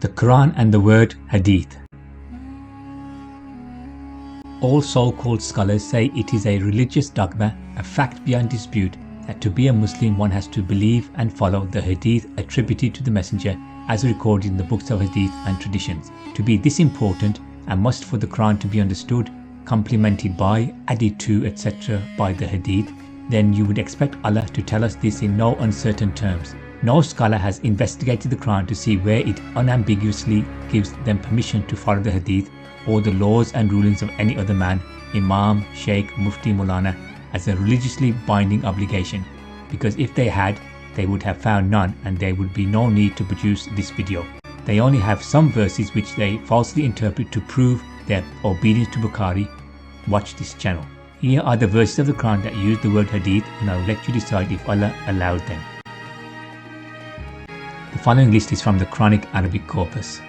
The Quran and the word Hadith. All so-called scholars say it is a religious dogma, a fact beyond dispute, that to be a Muslim one has to believe and follow the Hadith attributed to the Messenger as recorded in the books of Hadith and traditions. To be this important and must for the Quran to be understood, complemented by, added to, etc. by the Hadith, then you would expect Allah to tell us this in no uncertain terms. No scholar has investigated the Quran to see where it unambiguously gives them permission to follow the Hadith or the laws and rulings of any other man, Imam, Sheikh, Mufti, Mulana as a religiously binding obligation, because if they had, they would have found none and there would be no need to produce this video. They only have some verses which they falsely interpret to prove their obedience to Bukhari. Watch this channel. Here are the verses of the Quran that use the word Hadith, and I will let you decide if Allah allowed them. The following list is from the Quranic Arabic corpus.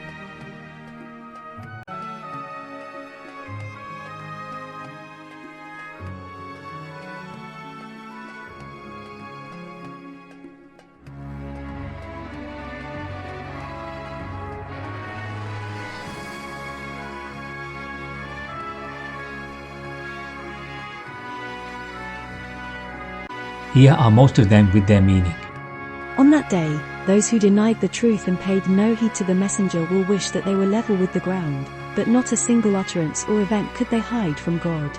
Here are most of them with their meaning. On that day, those who denied the truth and paid no heed to the messenger will wish that they were level with the ground, but not a single utterance or event could they hide from God.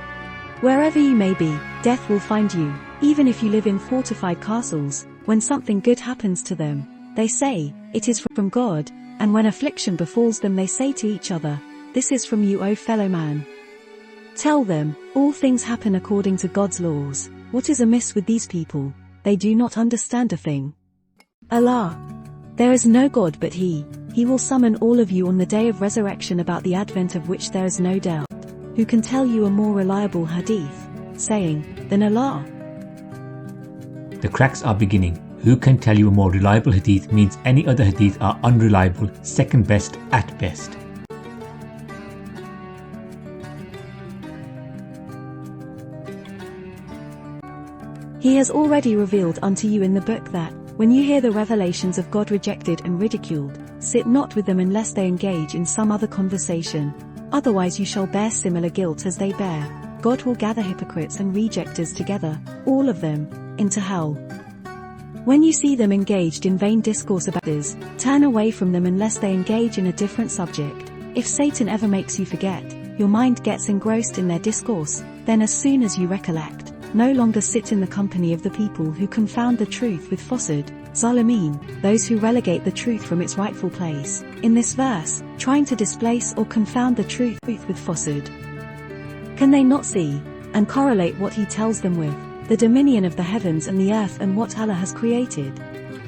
Wherever you may be, death will find you, even if you live in fortified castles. When something good happens to them, they say, "It is from God," and when affliction befalls them they say to each other, "This is from you, O fellow man." Tell them, all things happen according to God's laws. What is amiss with these people? They do not understand a thing. Allah. There is no God but He. He will summon all of you on the day of resurrection, about the advent of which there is no doubt. Who can tell you a more reliable hadith, saying, than Allah? The cracks are beginning. Who can tell you a more reliable hadith means any other hadith are unreliable, second best at best. He has already revealed unto you in the book that, when you hear the revelations of God rejected and ridiculed, sit not with them unless they engage in some other conversation. Otherwise you shall bear similar guilt as they bear. God will gather hypocrites and rejecters together, all of them, into hell. When you see them engaged in vain discourse about others, turn away from them unless they engage in a different subject. If Satan ever makes you forget, your mind gets engrossed in their discourse, then as soon as you recollect, no longer sit in the company of the people who confound the truth with falsehood, Zalimeen, those who relegate the truth from its rightful place. In this verse, trying to displace or confound the truth with falsehood. Can they not see, and correlate what He tells them with, the dominion of the heavens and the earth and what Allah has created?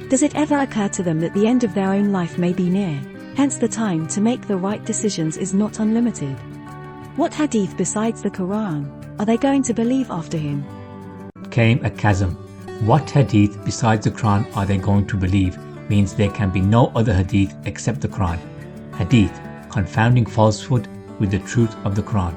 Does it ever occur to them that the end of their own life may be near, hence the time to make the right decisions is not unlimited? What hadith besides the Quran are they going to believe after him? Came a chasm. What hadith besides the Quran are they going to believe means there can be no other hadith except the Quran. Hadith, confounding falsehood with the truth of the Quran.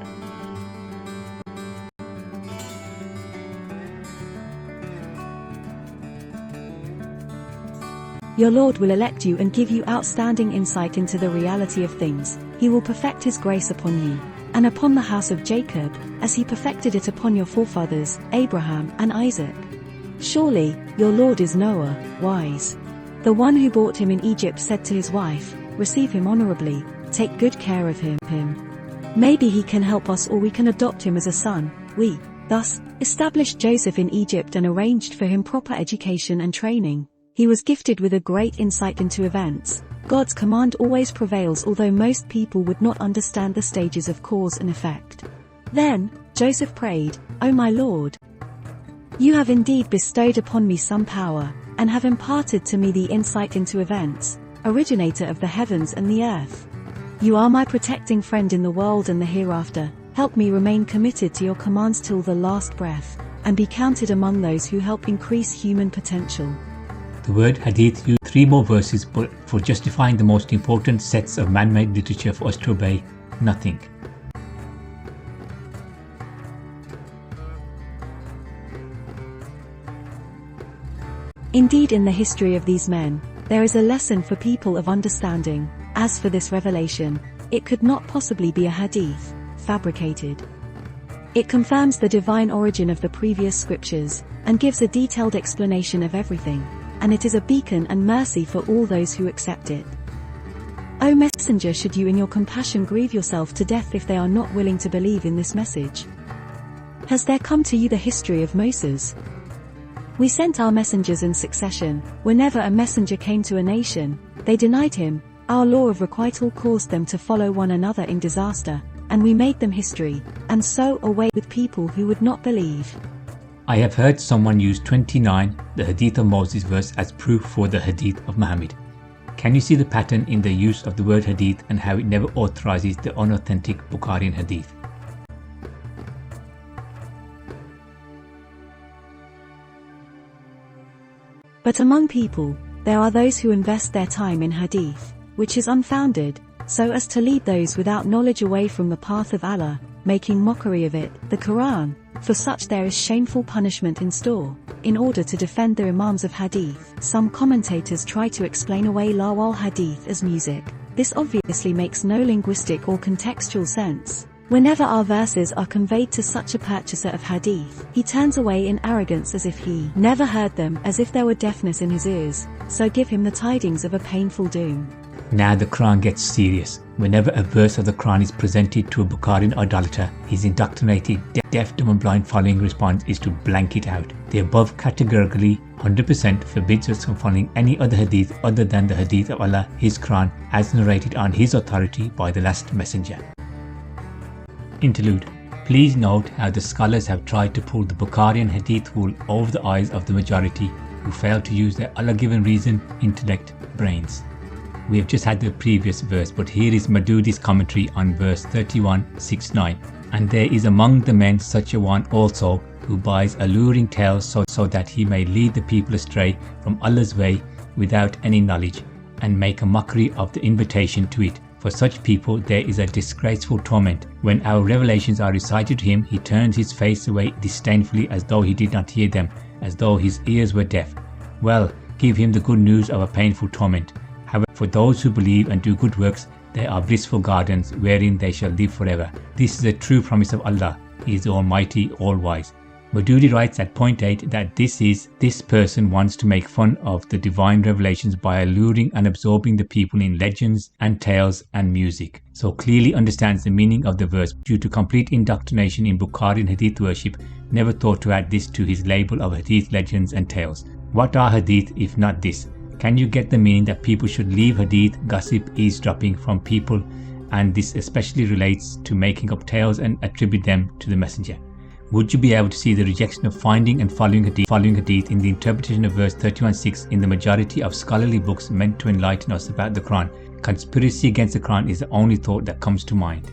Your Lord will elect you and give you outstanding insight into the reality of things. He will perfect His grace upon you, and upon the house of Jacob, as He perfected it upon your forefathers, Abraham and Isaac. Surely, your Lord is Noah, wise. The one who bought him in Egypt said to his wife, "Receive him honorably, take good care of him. Maybe he can help us, or we can adopt him as a son." We, thus, established Joseph in Egypt and arranged for him proper education and training. He was gifted with a great insight into events. God's command always prevails, although most people would not understand the stages of cause and effect. Then, Joseph prayed, "O my Lord, you have indeed bestowed upon me some power, and have imparted to me the insight into events, originator of the heavens and the earth. You are my protecting friend in the world and the hereafter. Help me remain committed to your commands till the last breath, and be counted among those who help increase human potential." The word hadith used 3 more verses, but for justifying the most important sets of man-made literature for us to obey, nothing. Indeed, in the history of these men, there is a lesson for people of understanding. As for this revelation, it could not possibly be a hadith, fabricated. It confirms the divine origin of the previous scriptures, and gives a detailed explanation of everything, and it is a beacon and mercy for all those who accept it. O Messenger, should you in your compassion grieve yourself to death if they are not willing to believe in this message? Has there come to you the history of Moses? We sent our messengers in succession. Whenever a messenger came to a nation, they denied him. Our law of requital caused them to follow one another in disaster, and we made them history, and so away with people who would not believe. I have heard someone use 29, the Hadith of Moses verse, as proof for the Hadith of Muhammad. Can you see the pattern in the use of the word Hadith and how it never authorizes the unauthentic Bukharian Hadith? But among people, there are those who invest their time in Hadith, which is unfounded, so as to lead those without knowledge away from the path of Allah, making mockery of it, the Qur'an. For such there is shameful punishment in store. In order to defend the Imams of Hadith, some commentators try to explain away lawal Hadith as music. This obviously makes no linguistic or contextual sense. Whenever our verses are conveyed to such a purchaser of Hadith, he turns away in arrogance as if he never heard them, as if there were deafness in his ears. So give him the tidings of a painful doom. Now the Quran gets serious. Whenever a verse of the Quran is presented to a Bukharian idolater, his indoctrinated, deaf, dumb and blind following response is to blank it out. The above categorically 100% forbids us from following any other hadith other than the hadith of Allah, His Quran, as narrated on His authority by the last messenger. Interlude. Please note how the scholars have tried to pull the Bukharian hadith wool over the eyes of the majority who fail to use their Allah-given reason, intellect, brains. We have just had the previous verse, but here is Madudi's commentary on verse 31:6-9. And there is among the men such a one also, who buys alluring tales so that he may lead the people astray from Allah's way without any knowledge, and make a mockery of the invitation to it. For such people there is a disgraceful torment. When our revelations are recited to him, he turns his face away disdainfully as though he did not hear them, as though his ears were deaf. Well, give him the good news of a painful torment. However, for those who believe and do good works, there are blissful gardens wherein they shall live forever. This is a true promise of Allah. He is Almighty, All-Wise. Maududi writes at point 8 that this person wants to make fun of the divine revelations by alluring and absorbing the people in legends and tales and music. So clearly understands the meaning of the verse due to complete indoctrination in Bukharian Hadith worship, never thought to add this to his label of Hadith legends and tales. What are Hadith if not this? Can you get the meaning that people should leave Hadith, gossip, eavesdropping from people, and this especially relates to making up tales and attribute them to the messenger? Would you be able to see the rejection of finding and following hadith in the interpretation of verse 31:6 in the majority of scholarly books meant to enlighten us about the Quran? Conspiracy against the Quran is the only thought that comes to mind.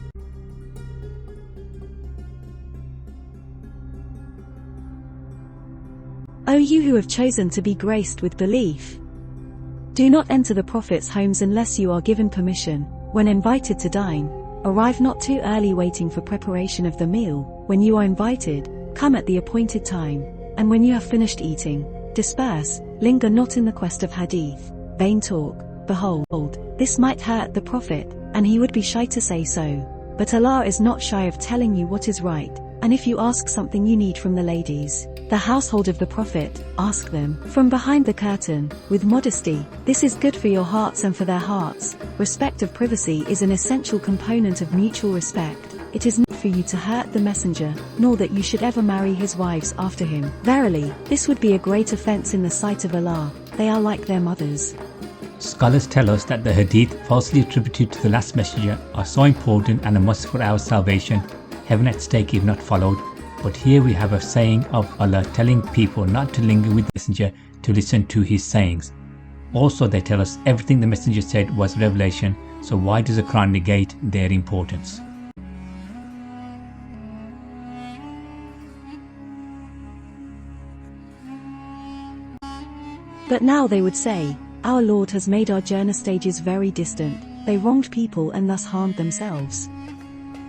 O you who have chosen to be graced with belief! Do not enter the Prophet's homes unless you are given permission. When invited to dine, arrive not too early waiting for preparation of the meal. When you are invited, come at the appointed time, and when you have finished eating, disperse, linger not in the quest of hadith, vain talk. Behold, this might hurt the Prophet, and he would be shy to say so. But Allah is not shy of telling you what is right, and if you ask something you need from the ladies, the household of the Prophet, ask them from behind the curtain, with modesty. This is good for your hearts and for their hearts. Respect of privacy is an essential component of mutual respect. It is not for you to hurt the messenger, nor that you should ever marry his wives after him. Verily, this would be a great offense in the sight of Allah. They are like their mothers. Scholars tell us that the hadith falsely attributed to the last messenger are so important and a must for our salvation, heaven at stake if not followed. But here we have a saying of Allah telling people not to linger with the messenger, to listen to his sayings. Also they tell us everything the messenger said was revelation, so why does the Quran negate their importance? But now they would say, our Lord has made our journey stages very distant. They wronged people and thus harmed themselves.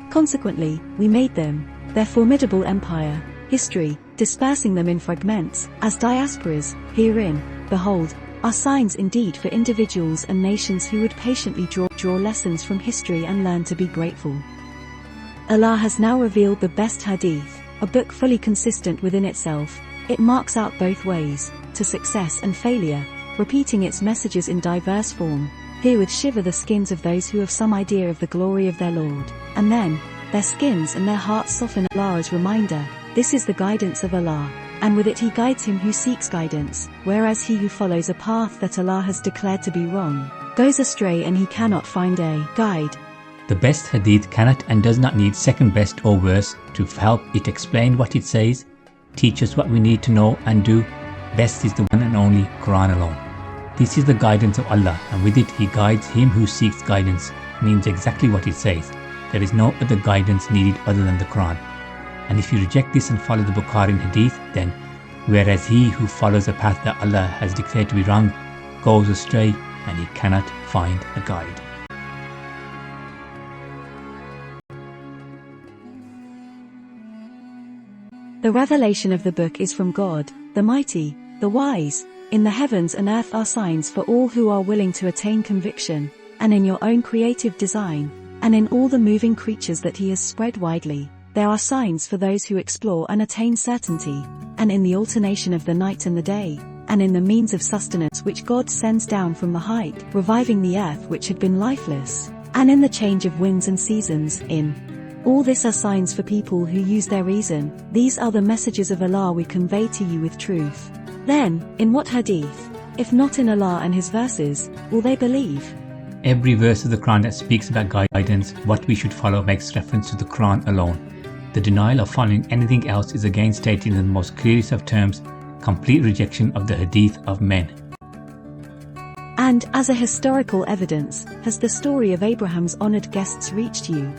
Consequently, we made them their formidable empire, history, dispersing them in fragments, as diasporas. Herein, behold, are signs indeed for individuals and nations who would patiently draw lessons from history and learn to be grateful. Allah has now revealed the best hadith, a book fully consistent within itself. It marks out both ways, to success and failure, repeating its messages in diverse form. Herewith shiver the skins of those who have some idea of the glory of their Lord, and then, their skins and their hearts soften. Allah's reminder, this is the guidance of Allah, and with it He guides him who seeks guidance, whereas he who follows a path that Allah has declared to be wrong, goes astray and he cannot find a guide. The best hadith cannot and does not need second best or worse to help it explain what it says, teach us what we need to know and do. Best is the one and only Qur'an alone. This is the guidance of Allah, and with it He guides him who seeks guidance, means exactly what it says. There is no other guidance needed other than the Qur'an. And if you reject this and follow the Bukharian Hadith, then whereas he who follows a path that Allah has declared to be wrong goes astray and he cannot find a guide. The revelation of the book is from God, the Mighty, the Wise. In the heavens and earth are signs for all who are willing to attain conviction, and in your own creative design, and in all the moving creatures that He has spread widely, there are signs for those who explore and attain certainty, and in the alternation of the night and the day, and in the means of sustenance which God sends down from the height, reviving the earth which had been lifeless, and in the change of winds and seasons, in all this are signs for people who use their reason. These are the messages of Allah we convey to you with truth. Then, in what hadith, if not in Allah and His verses, will they believe? Every verse of the Quran that speaks about guidance, what we should follow, makes reference to the Quran alone. The denial of following anything else is again stated in the most clearest of terms, complete rejection of the hadith of men. And, as a historical evidence, has the story of Abraham's honored guests reached you?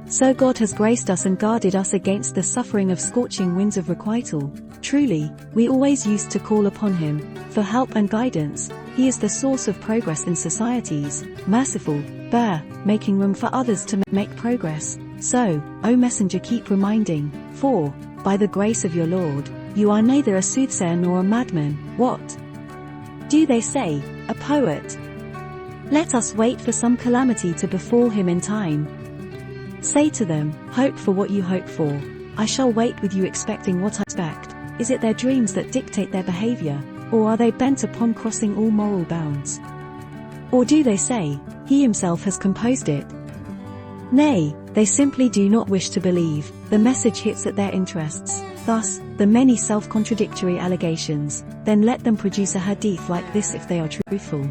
So God has graced us and guarded us against the suffering of scorching winds of requital. Truly, we always used to call upon Him for help and guidance. He is the source of progress in societies, merciful, making room for others to make progress. So, O Messenger, keep reminding, for, by the grace of your Lord, you are neither a soothsayer nor a madman. What do they say? A poet? Let us wait for some calamity to befall him in time. Say to them, hope for what you hope for. I shall wait with you expecting what I expect. Is it their dreams that dictate their behavior, or are they bent upon crossing all moral bounds? Or do they say, He Himself has composed it? Nay, they simply do not wish to believe. The message hits at their interests, thus, the many self-contradictory allegations. Then let them produce a hadith like this if they are truthful.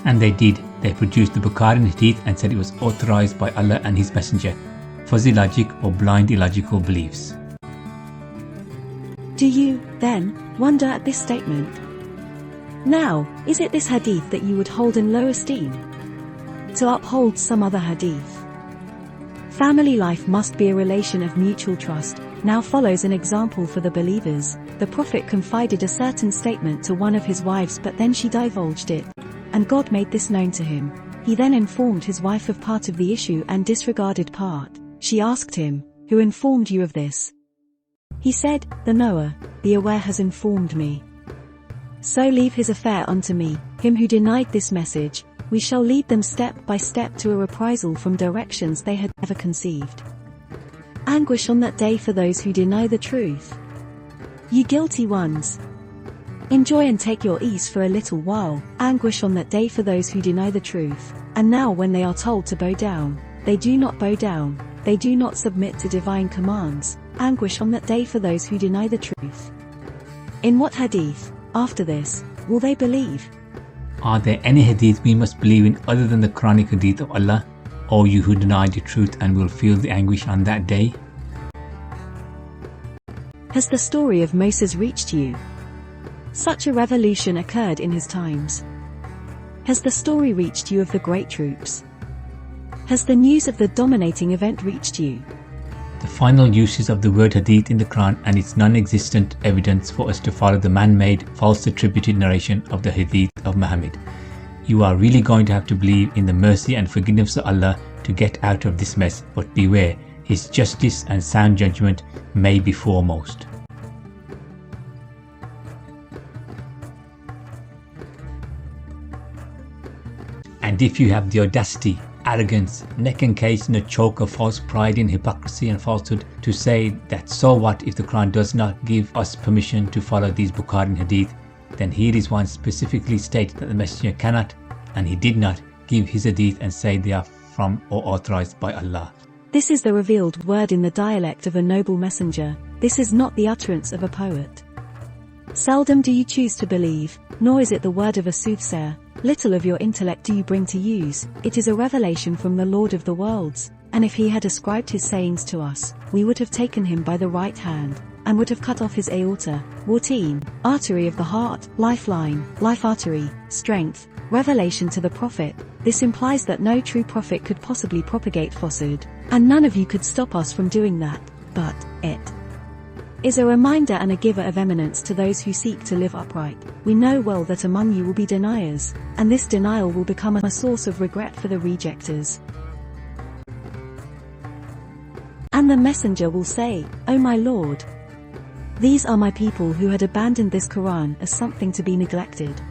And they did. They produced the Bukharian Hadith and said it was authorized by Allah and His Messenger. Fuzzy logic or blind illogical beliefs. Do you, then, wonder at this statement? Now, is it this hadith that you would hold in low esteem? To uphold some other hadith? Family life must be a relation of mutual trust. Now follows an example for the believers. The Prophet confided a certain statement to one of his wives, but then she divulged it, and God made this known to him. He then informed his wife of part of the issue and disregarded part. She asked him, Who informed you of this? He said, The knower, the aware has informed me. So leave his affair unto me. Him who denied this message, we shall lead them step by step to a reprisal from directions they had never conceived. Anguish on that day for those who deny the truth. You guilty ones! Enjoy and take your ease for a little while. Anguish on that day for those who deny the truth. And now when they are told to bow down, they do not bow down, they do not submit to divine commands. Anguish on that day for those who deny the truth. In what hadith, after this, will they believe? Are there any hadith we must believe in other than the Quranic Hadith of Allah? O you who deny the truth and will feel the anguish on that day? Has the story of Moses reached you? Such a revolution occurred in his times. Has the story reached you of the great troops? Has the news of the dominating event reached you? The final uses of the word hadith in the Quran and its non-existent evidence for us to follow the man-made, false attributed narration of the hadith of Muhammad. You are really going to have to believe in the mercy and forgiveness of Allah to get out of this mess, but beware, His justice and sound judgment may be foremost. And if you have the audacity, arrogance, neck encased in a choke of false pride in hypocrisy and falsehood, to say that so what if the Quran does not give us permission to follow these Bukharian Hadith, then here is one specifically stated that the Messenger cannot, and he did not, give his Hadith and say they are from or authorized by Allah. This is the revealed word in the dialect of a noble messenger. This is not the utterance of a poet. Seldom do you choose to believe, nor is it the word of a soothsayer. Little of your intellect do you bring to use. It is a revelation from the Lord of the worlds, and if he had ascribed his sayings to us, we would have taken him by the right hand, and would have cut off his aorta, Warteen, artery of the heart, lifeline, life artery, strength, revelation to the prophet. This implies that no true prophet could possibly propagate falsehood, and none of you could stop us from doing that, but it is a reminder and a giver of eminence to those who seek to live upright. We know well that among you will be deniers, and this denial will become a source of regret for the rejectors. And the messenger will say, "O my Lord, these are my people who had abandoned this Quran as something to be neglected."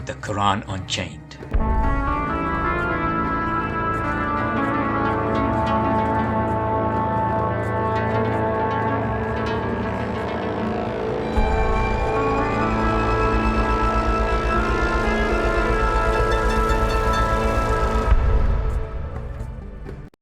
The Quran Unchained.